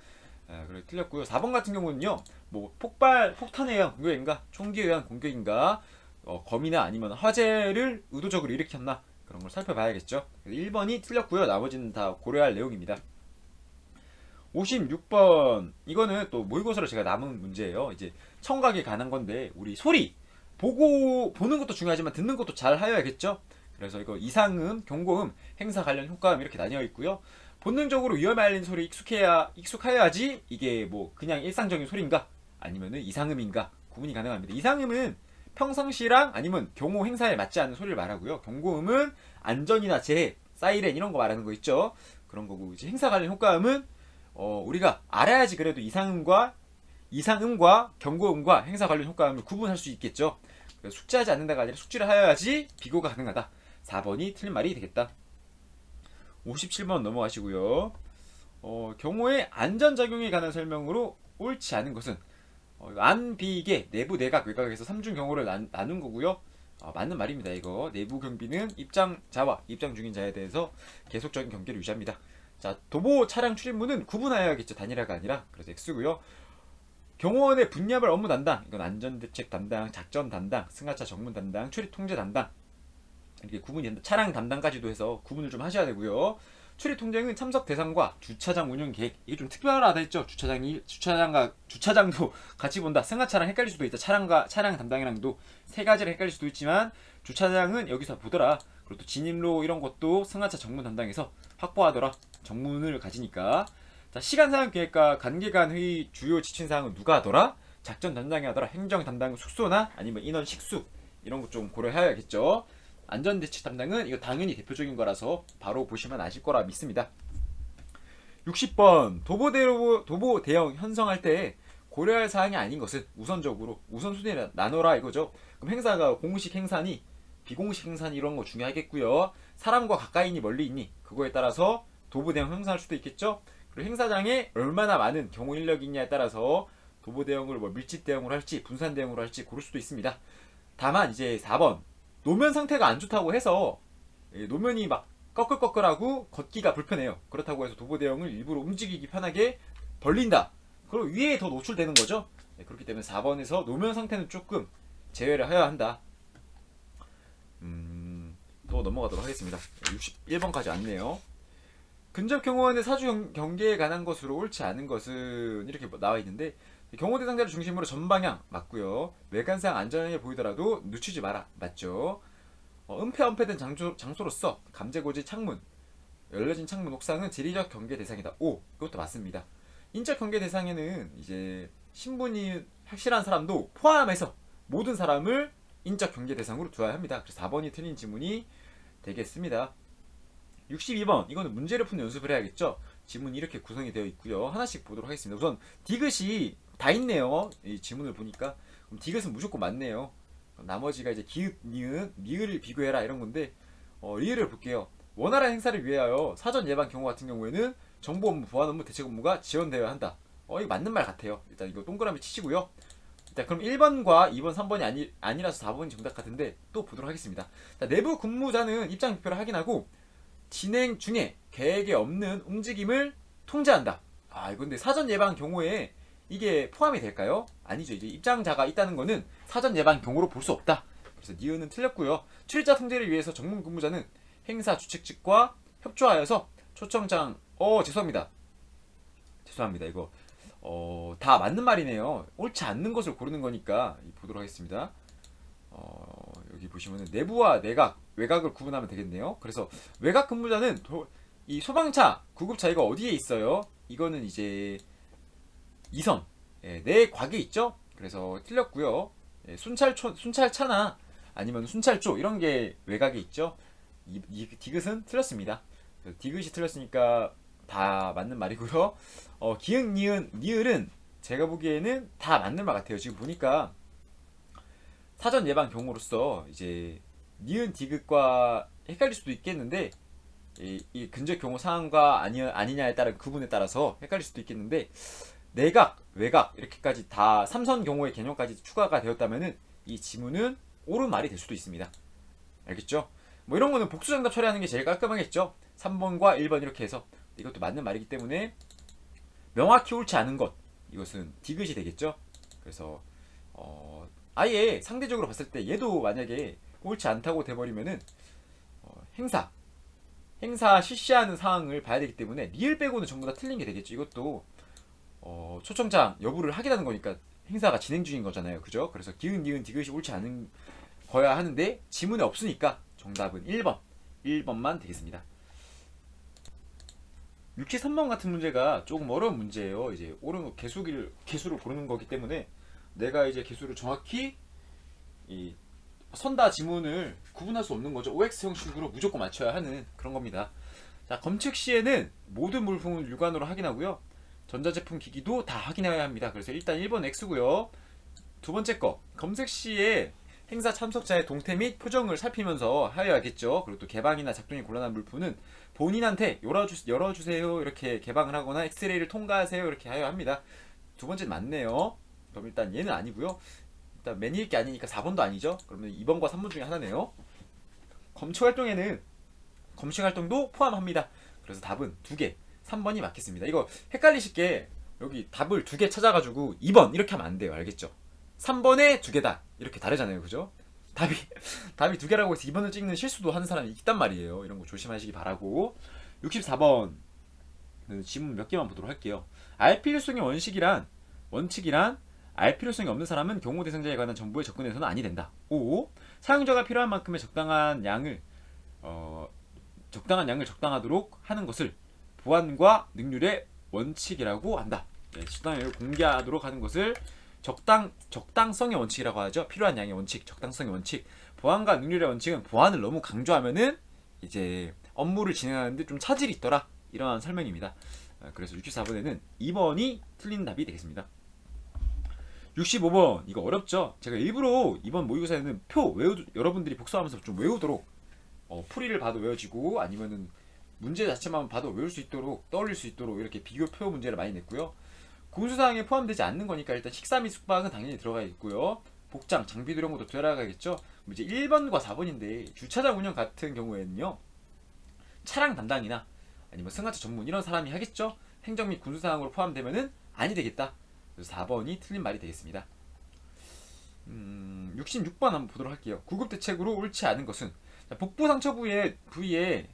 그래 틀렸고요. 4번 같은 경우는요, 뭐 폭탄에 의한 공격인가, 총기에 의한 공격인가, 검이나 아니면 화재를 의도적으로 일으켰나, 그런 걸 살펴봐야겠죠. 1번이 틀렸고요. 나머지는 다 고려할 내용입니다. 56번 이거는 또 모의고사로 제가 남은 문제예요. 이제 청각에 관한 건데, 우리 소리 보는 것도 중요하지만 듣는 것도 잘 하여야겠죠. 그래서 이거 이상음, 경고음, 행사 관련 효과음 이렇게 나뉘어 있고요. 본능적으로 위험에 알리는 소리 익숙해야지 이게 뭐 그냥 일상적인 소리인가 아니면은 이상음인가 구분이 가능합니다. 이상음은 평상시랑 아니면 경호 행사에 맞지 않는 소리를 말하고요. 경고음은 안전이나 재해, 사이렌 이런 거 말하는 거 있죠. 그런 거고 이제 행사 관련 효과음은 우리가 알아야지 그래도 이상음과 경고음과 행사 관련 효과음을 구분할 수 있겠죠. 그래서 숙지하지 않는다가 아니라 숙지를 하여야지 비교가 가능하다. 4번이 틀린 말이 되겠다. 57번 넘어가시고요. 경호의 안전작용에 관한 설명으로 옳지 않은 것은 안비계 내부 내각 외곽에서 3중 경호를 나눈 거고요. 맞는 말입니다. 이거 내부 경비는 입장자와 입장 중인 자에 대해서 계속적인 경계를 유지합니다. 자, 도보 차량 출입문은 구분하여야겠죠. 단일화가 아니라. 그래서 X고요. 경호원의 분야별 업무 담당, 이건 안전대책 담당, 작전 담당, 승하차 정문 담당, 출입 통제 담당, 이렇게 구분이 된다. 차량 담당까지도 해서 구분을 좀 하셔야 되고요. 출입 통제는 참석 대상과 주차장 운영 계획, 이게 좀 특별하다 했죠. 주차장도 같이 본다. 승하차랑 헷갈릴 수도 있다. 차량 담당이랑도 세 가지를 헷갈릴 수도 있지만 주차장은 여기서 보더라. 그리고 또 진입로 이런 것도 승하차 정문 담당에서 확보하더라. 정문을 가지니까. 자, 시간상황 계획과 관계간 회의 주요 지침사항은 누가 하더라? 작전 담당이 하더라. 행정 담당은 숙소나 아니면 인원 식수 이런 것 좀 고려해야겠죠. 안전대책 담당은 이거 당연히 대표적인 거라서 바로 보시면 아실 거라 믿습니다. 60번 도보 대형 형성할 때 고려할 사항이 아닌 것은 우선적으로 우선순위를 나눠라 이거죠. 그럼 행사가 공식 행사니 비공식 행사니 이런 거 중요하겠고요. 사람과 가까이 있니 멀리 있니 그거에 따라서 도보 대형 형성할 수도 있겠죠. 그리고 행사장에 얼마나 많은 경호 인력이 있냐에 따라서 도보 대형을 밀집 대형으로 할지 분산 대형으로 할지 고를 수도 있습니다. 다만 이제 4번 노면 상태가 안 좋다고 해서 노면이 막 꺼끌꺼끌하고 걷기가 불편해요. 그렇다고 해서 도보 대형을 일부러 움직이기 편하게 벌린다. 그럼 위에 더 노출되는 거죠. 그렇기 때문에 4번에서 노면 상태는 조금 제외를 해야 한다. 또 넘어가도록 하겠습니다. 61번까지 왔네요. 근접 경호원의 사주 경계에 관한 것으로 옳지 않은 것은 이렇게 나와 있는데 경호 대상자를 중심으로 전방향 맞고요. 외관상 안전하게 보이더라도 늦추지 마라 맞죠. 은폐된 장소로서 감재고지 창문 열려진 창문 옥상은 지리적 경계 대상이다. 오, 이것도 맞습니다. 인적 경계 대상에는 이제 신분이 확실한 사람도 포함해서 모든 사람을 인적 경계 대상으로 두어야 합니다. 그래서 4번이 틀린 지문이 되겠습니다. 62번 이거는 문제를 푸는 연습을 해야겠죠. 지문이 이렇게 구성이 되어 있고요. 하나씩 보도록 하겠습니다. 우선 디귿이 다 있네요. 이 지문을 보니까 그럼 디귿은 무조건 맞네요. 나머지가 이제 기읍, 니은, 미을을 비교해라 이런 건데 리을을 볼게요. 원활한 행사를 위하여 사전 예방 경우 같은 경우에는 정보 업무, 보안 업무, 대책 업무가 지원되어야 한다. 이거 맞는 말 같아요. 일단 이거 동그라미 치시고요. 자, 그럼 1번과 2번, 3번이 아니라서 4번이 정답 같은데 또 보도록 하겠습니다. 자, 내부 근무자는 입장 비표를 확인하고 진행 중에 계획에 없는 움직임을 통제한다. 이건데 사전 예방 경우에 이게 포함이 될까요? 아니죠. 이제 입장자가 있다는 거는 사전 예방 경우로 볼 수 없다. 그래서 니은은 틀렸고요. 출입자 통제를 위해서 정문 근무자는 행사 주최 측과 협조하여서 초청장 죄송합니다. 이거 다 맞는 말이네요. 옳지 않는 것을 고르는 거니까 보도록 하겠습니다. 여기 보시면은 내부와 내각, 외곽을 구분하면 되겠네요. 그래서 외곽 근무자는 이 소방차 구급차 이거 어디에 있어요? 이거는 이제 2선 내곽에 있죠. 그래서 틀렸고요. 순찰차나 아니면 순찰조 이런 게 외곽에 있죠. 디귿은 틀렸습니다. 디귿이 틀렸으니까 다 맞는 말이고요. 기흥, 니은, 니을은 제가 보기에는 다 맞는 말 같아요. 지금 보니까 사전 예방 경우로서 이제 니은 디귿과 헷갈릴 수도 있겠는데 이 근접 경우 상황과 아니냐에 따른 구분에 따라서 헷갈릴 수도 있겠는데 내각, 외각 이렇게까지 다 3선 경우의 개념까지 추가가 되었다면은 이 지문은 옳은 말이 될 수도 있습니다. 알겠죠? 뭐 이런 거는 복수 정답 처리하는 게 제일 깔끔하겠죠? 3번과 1번 이렇게 해서 이것도 맞는 말이기 때문에 명확히 옳지 않은 것 이것은 디귿이 되겠죠? 그래서 아예 상대적으로 봤을 때 얘도 만약에 옳지 않다고 돼버리면은 행사 실시하는 상황을 봐야 되기 때문에 리을 빼고는 전부 다 틀린 게 되겠죠. 이것도 초청장 여부를 확인하는 거니까 행사가 진행 중인 거잖아요. 그죠? 그래서 기은, 니은, 디귿이 옳지 않은 거야 하는데 지문에 없으니까 정답은 1번만 되겠습니다. 63번 같은 문제가 조금 어려운 문제예요. 이제 옳은 개수를 고르는 거기 때문에 내가 이제 개수를 정확히 선다 지문을 구분할 수 없는 거죠. OX 형식으로 무조건 맞춰야 하는 그런 겁니다. 자, 검측 시에는 모든 물품을 육안으로 확인하고요. 전자제품 기기도 다 확인해야 합니다. 그래서 일단 1번 X고요. 두 번째 거, 검색 시에 행사 참석자의 동태 및 표정을 살피면서 하여야겠죠. 그리고 또 개방이나 작동이 곤란한 물품은 본인한테 열어주세요 이렇게 개방을 하거나 엑스레이를 통과하세요 이렇게 하여야 합니다. 두 번째는 맞네요. 그럼 일단 얘는 아니고요. 일단 매니일 게 아니니까 4번도 아니죠. 그러면 2번과 3번 중에 하나네요. 검측 활동에는 검식 활동도 포함합니다. 그래서 답은 2개, 3번이 맞겠습니다. 이거 헷갈리실 게 여기 답을 2개 찾아가지고 2번 이렇게 하면 안 돼요. 알겠죠? 3번에 2개다 이렇게 다르잖아요. 그죠? 답이 2개라고 해서 2번을 찍는 실수도 하는 사람이 있단 말이에요. 이런 거 조심하시기 바라고. 64번 지문 몇 개만 보도록 할게요. 알 필요성의 원칙이란 알 필요성이 없는 사람은 경호 대상자에 관한 정보에 접근해서는 아니 된다. 5. 사용자가 필요한 만큼의 적당한 양을 적당하도록 하는 것을 보안과 능률의 원칙이라고 한다. 네, 적당량을 공개하도록 하는 것을 적당성의 원칙이라고 하죠. 필요한 양의 원칙, 적당성의 원칙. 보안과 능률의 원칙은 보안을 너무 강조하면은 이제 업무를 진행하는데 좀 차질이 있더라. 이러한 설명입니다. 그래서 64번에는 2번이 틀린 답이 되겠습니다. 65번 이거 어렵죠? 제가 일부러 이번 모의고사에는 여러분들이 복습하면서 좀 외우도록 풀이를 봐도 외워지고 아니면은 문제 자체만 봐도 외울 수 있도록 떠올릴 수 있도록 이렇게 비교표 문제를 많이 냈고요. 군수사항에 포함되지 않는 거니까 일단 식사 및 숙박은 당연히 들어가 있고요. 복장, 장비도 이런 것도 들어가겠죠. 이제 1번과 4번인데 주차장 운영 같은 경우에는요. 차량 담당이나 아니면 승하차 전문 이런 사람이 하겠죠. 행정 및 군수사항으로 포함되면은 아니 되겠다. 그래서 4번이 틀린 말이 되겠습니다. 66번 한번 보도록 할게요. 구급 대책으로 옳지 않은 것은 복부 상처 부위에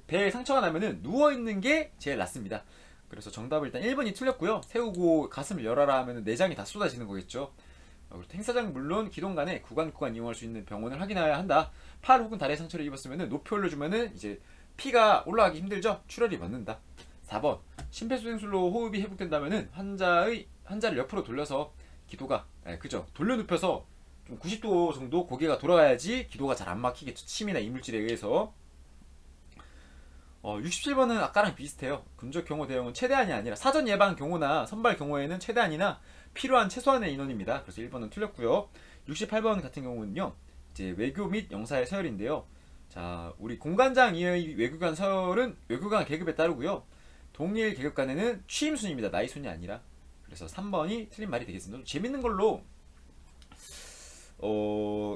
배에 상처가 나면은 누워있는 게 제일 낫습니다. 그래서 정답을 일단 1번이 틀렸고요. 세우고 가슴을 열어라 하면 내장이 다 쏟아지는 거겠죠. 그리고 행사장 물론 기동 간에 구간 이용할 수 있는 병원을 확인해야 한다. 팔 혹은 다리에 상처를 입었으면 높이 올려주면은 이제 피가 올라가기 힘들죠. 출혈이 멎는다. 4번 심폐소생술로 호흡이 회복된다면은 환자를 옆으로 돌려서 기도가 그죠. 돌려눕혀서 좀 90도 정도 고개가 돌아가야지 기도가 잘 안 막히겠죠. 침이나 이물질에 의해서. 67번은 아까랑 비슷해요. 근접 경호 대응은 최대한이 아니라 사전 예방 경호나 선발 경호에는 최대한이나 필요한 최소한의 인원입니다. 그래서 1번은 틀렸고요. 68번 같은 경우는요. 이제 외교 및 영사의 서열인데요. 자, 우리 공관장 이하의 외교관 서열은 외교관 계급에 따르고요. 동일 계급 간에는 취임 순입니다. 나이 순이 아니라. 그래서 3번이 틀린 말이 되겠습니다. 재밌는 걸로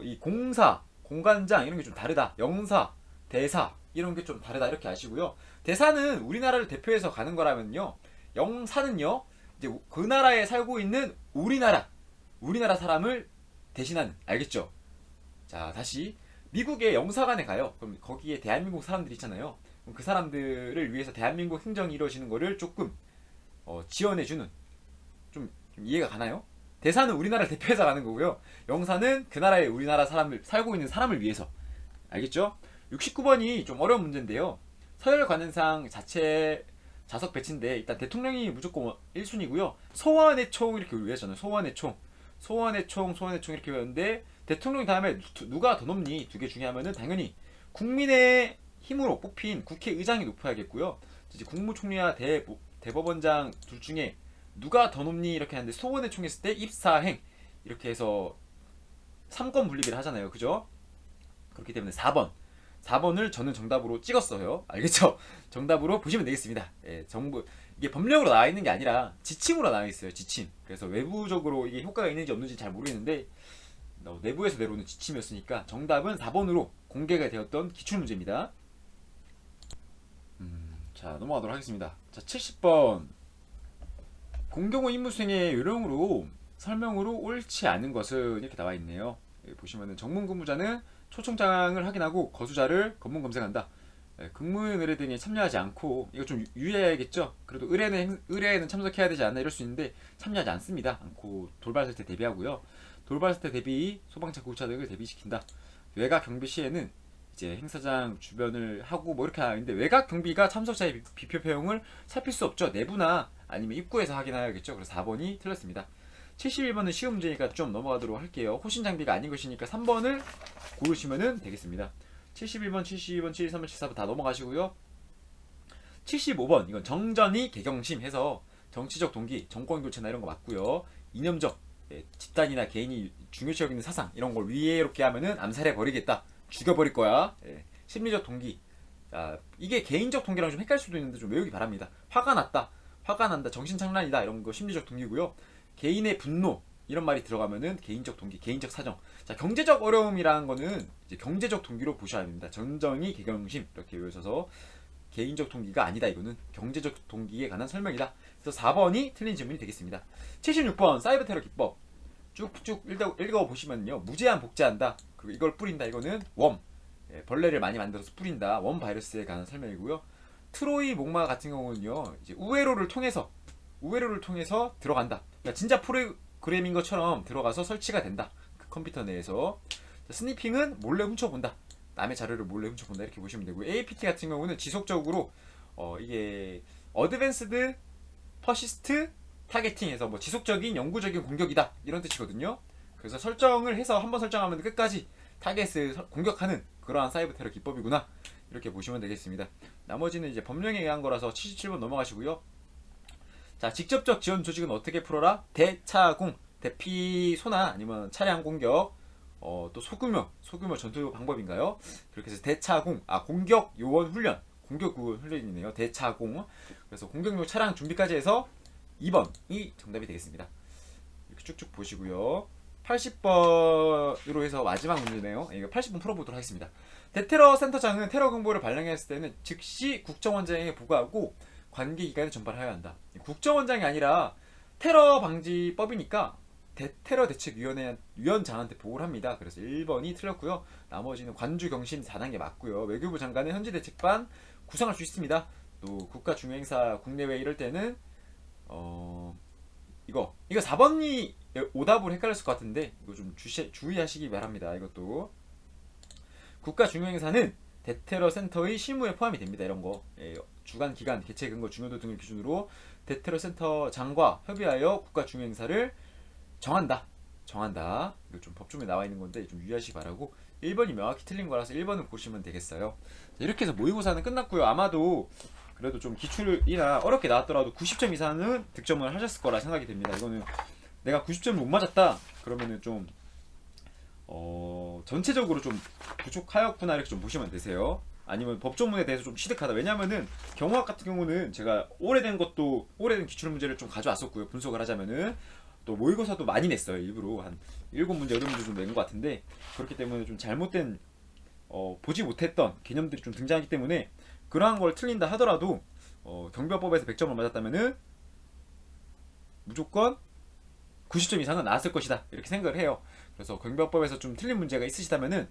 이 공사, 공관장 이런 게 좀 다르다. 영사, 대사 이런 게 좀 다르다 이렇게 아시고요. 대사는 우리나라를 대표해서 가는 거라면요. 영사는요. 이제 그 나라에 살고 있는 우리나라 사람을 대신하는 알겠죠? 자, 다시 미국의 영사관에 가요. 그럼 거기에 대한민국 사람들이 있잖아요. 그럼 그 사람들을 위해서 대한민국 행정이 이루어지는 거를 조금 지원해주는 좀 이해가 가나요? 대사는 우리나라를 대표해서 가는 거고요. 영사는 그 나라의 우리나라 사람을 살고 있는 사람을 위해서 알겠죠? 69번이 좀 어려운 문제인데요. 서열 관행상 자체 자석 배치인데 일단 대통령이 무조건 1순위고요. 소원의 총 이렇게 외웠잖아요. 소원의 총 이렇게 외웠는데 대통령 다음에 누가 더 높니? 2개 중에 하면은 당연히 국민의 힘으로 뽑힌 국회의장이 높아야겠고요. 이제 국무총리와 대법원장 둘 중에 누가 더 높니? 이렇게 하는데 소원의 총 했을 때 입사행 이렇게 해서 3권 분립을 하잖아요. 그죠? 그렇기 때문에 4번을 저는 정답으로 찍었어요. 알겠죠? 정답으로 보시면 되겠습니다. 예, 정부 이게 법령으로 나와 있는 게 아니라 지침으로 나와 있어요. 지침. 그래서 외부적으로 이게 효과가 있는지 없는지 잘 모르겠는데 내부에서 내려오는 지침이었으니까 정답은 4번으로 공개가 되었던 기출문제입니다. 자, 넘어가도록 하겠습니다. 자, 70번 공경호 임무 수행의 요령으로 설명으로 옳지 않은 것은 이렇게 나와 있네요. 여기 보시면은 정문 근무자는 초청장을 확인하고 거수자를 검문 검색한다. 근무인 의뢰 등에 참여하지 않고 이거 좀 유의해야겠죠. 그래도 의뢰에는 참석해야 되지 않나 이럴 수 있는데 참여하지 않습니다. 않고 돌발 사태 대비하고요. 돌발 사태 대비 소방차 구급차 등을 대비시킨다. 외곽 경비 시에는 이제 행사장 주변을 하고 뭐 이렇게 하는데 외곽 경비가 참석자의 비표 표형을 살필 수 없죠. 내부나 아니면 입구에서 확인해야겠죠. 그래서 4번이 틀렸습니다. 71번은 쉬운 문제니까 좀 넘어가도록 할게요. 호신 장비가 아닌 것이니까 3번을 고르시면 되겠습니다. 71번, 72번, 73번, 74번 다 넘어가시고요. 75번 이건 정전이 개경심 해서 정치적 동기, 정권 교체나 이런 거 맞고요. 이념적, 집단이나 개인이 중요시 여기는 사상 이런 걸 위해롭게 하면은 암살해 버리겠다, 죽여버릴 거야. 심리적 동기, 이게 개인적 동기랑 좀 헷갈릴 수도 있는데 좀 외우기 바랍니다. 화가 났다, 화가 난다, 정신장난이다 이런 거 심리적 동기고요. 개인의 분노 이런 말이 들어가면은 개인적 동기, 개인적 사정. 자, 경제적 어려움이라는 거는 이제 경제적 동기로 보셔야 됩니다. 정정이 개경심 이렇게 외우셔서 개인적 동기가 아니다, 이거는 경제적 동기에 관한 설명이다. 그래서 4번이 틀린 질문이 되겠습니다. 76번 사이버 테러 기법 쭉쭉 읽어보시면요, 무제한 복제한다, 그리고 이걸 뿌린다, 이거는 웜, 벌레를 많이 만들어서 뿌린다, 웜 바이러스에 관한 설명이고요. 트로이 목마 같은 경우는요, 이제 우회로를 통해서 들어간다, 그러니까 진짜 프로그램인 것처럼 들어가서 설치가 된다, 그 컴퓨터 내에서. 스니핑은 몰래 훔쳐본다, 남의 자료를 몰래 훔쳐본다, 이렇게 보시면 되고. APT 같은 경우는 지속적으로 이게 어드밴스드 퍼시스트 타겟팅에서 뭐 지속적인 영구적인 공격이다 이런 뜻이거든요. 그래서 설정을 해서 한번 설정하면 끝까지 타겟을 공격하는 그러한 사이버 테러 기법이구나, 이렇게 보시면 되겠습니다. 나머지는 이제 법령에 의한 거라서 77번 넘어가시고요. 자, 직접적 지원 조직은 어떻게 풀어라? 대차공, 대피 소나 아니면 차량 공격, 또 소규모 전투 방법인가요? 그렇게 해서 대차공, 공격 요원 훈련, 공격 요원 훈련이네요. 대차공. 그래서 공격용 차량 준비까지 해서 2번이 정답이 되겠습니다. 이렇게 쭉쭉 보시고요. 80번으로 해서 마지막 문제네요. 이거 80번 풀어보도록 하겠습니다. 대테러 센터장은 테러 공보를 발령했을 때는 즉시 국정원장에게 보고하고 관계기관에 전달하여야 한다. 국정원장이 아니라 테러 방지법이니까 대테러 대책위원회 위원장한테 보고를 합니다. 그래서 1번이 틀렸고요. 나머지는 관주 경심 4단계 맞고요. 외교부 장관은 현지 대책반 구성할 수 있습니다. 또 국가 중요행사 국내외 이럴 때는 이거 4번이 오답으로 헷갈렸을 것 같은데 이거 좀 주의하시기 바랍니다. 이것도 국가 중요행사는 대테러 센터의 실무에 포함이 됩니다. 이런 거 주간 기간 개최 근거 중요도 등을 기준으로 대테러 센터장과 협의하여 국가 중요행사를 정한다. 이거 좀 법조문에 나와 있는 건데 좀 유의하시기 바라고. 1번이 명확히 틀린 거라서 1번을 보시면 되겠어요. 이렇게 해서 모의고사는 끝났고요. 아마도 그래도 좀 기출이나 어렵게 나왔더라도 90점 이상은 득점을 하셨을 거라 생각이 됩니다. 이거는 내가 90점을 못 맞았다 그러면은 좀 전체적으로 좀 부족하였구나, 이렇게 좀 보시면 되세요. 아니면 법조문에 대해서 좀 취득하다. 왜냐면은 경호학 같은 경우는 제가 오래된 기출 문제를 좀 가져왔었고요. 분석을 하자면은 또 모의고사도 많이 냈어요. 일부러 한 7문제 8문제 정도 낸 것 같은데, 그렇기 때문에 좀 잘못된 보지 못했던 개념들이 좀 등장하기 때문에 그러한 걸 틀린다 하더라도 경비법에서 100점을 맞았다면은 무조건 90점 이상은 나왔을 것이다, 이렇게 생각을 해요. 그래서 경비법에서 좀 틀린 문제가 있으시다면은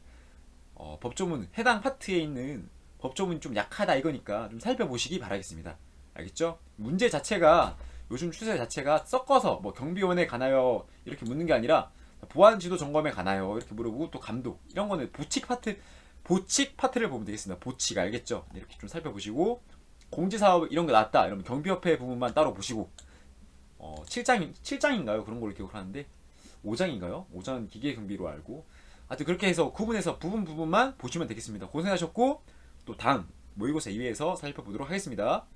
법조문 해당 파트에 있는 법조문이 좀 약하다 이거니까 좀 살펴보시기 바라겠습니다. 알겠죠? 문제 자체가 요즘 추세 자체가 섞어서 뭐 경비원에 관하여 이렇게 묻는 게 아니라 보안지도 점검에 관하여 이렇게 물어보고, 또 감독 이런 거는 보칙 파트를 보면 되겠습니다. 보칙 알겠죠? 이렇게 좀 살펴보시고, 공지사업 이런 거 나왔다 이러면 경비협회 부분만 따로 보시고, 7장인가요? 그런 걸로 기억을 하는데 5장인가요? 5장 기계경비로 알고, 하여튼 그렇게 해서 구분해서 부분만 보시면 되겠습니다. 고생하셨고 또 다음 모의고사 2회에서 살펴보도록 하겠습니다.